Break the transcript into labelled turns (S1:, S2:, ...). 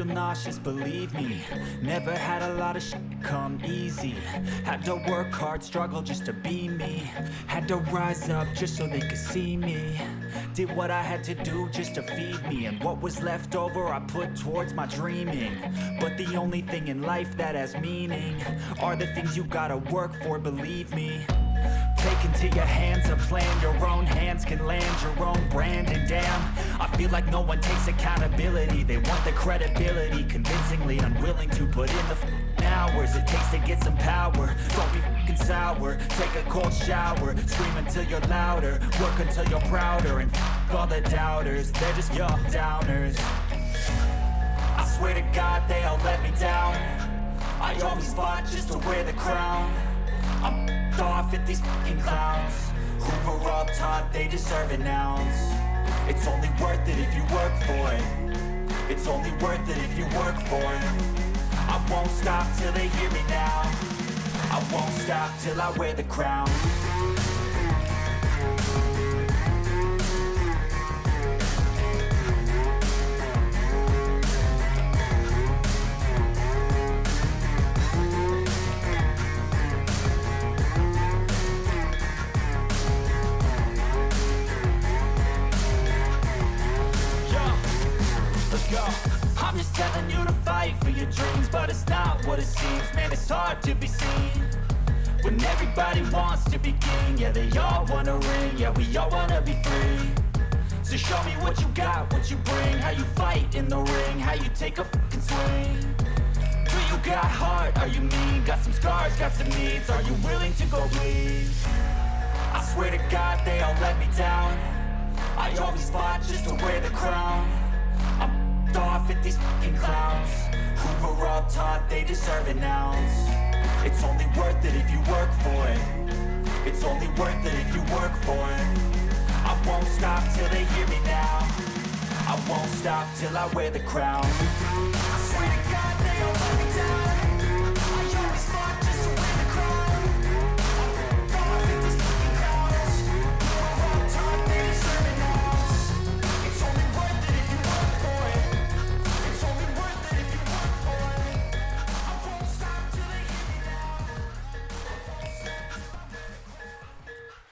S1: feel nauseous, believe me. Never had a lot of shit come easy. Had to work hard, struggle just to be me. Had to rise up just so they could see me. Did what I had to do just to feed me, and what was left over I put towards my dreaming. But the only thing in life that has meaning are the things you gotta work for, believe me. Take into your hands a plan, your own hands can land your own brand. And damn, I feel like no one takes accountability. They want the credibility, convincingly unwilling to put in the hours it takes to get some power. Don't be f***ing sour, take a cold shower. Scream until you're louder, work until you're prouder. And f*** all the doubters, they're just your downers. I swear to God they all let me down. I always fought just to wear the crown. I'm f***ed off at these f***ing clowns who were all taught they deserve an ounce. It's only worth it if you work for it. It's only worth it if you work for it. I won't stop till they hear me now. I won't stop till I wear the crown. I'm just telling you to fight for your dreams, but it's not what it seems. Man, it's hard to be seen when everybody wants to be king. Yeah, they all wanna ring, yeah, we all wanna be free. So show me what you got, what you bring, how you fight in the ring, how you take a fucking swing. Do you got heart, are you mean? Got some scars, got some needs, are you willing to go bleed? I swear to God they all let me down. I always fought just to wear the crown. I'm off at these fucking clowns who were all taught they deserve an ounce. It's only worth it if you work for it. It's only worth it if you work for it. I won't stop till they hear me now. I won't stop till I wear the crown. I swear to God they all let me down.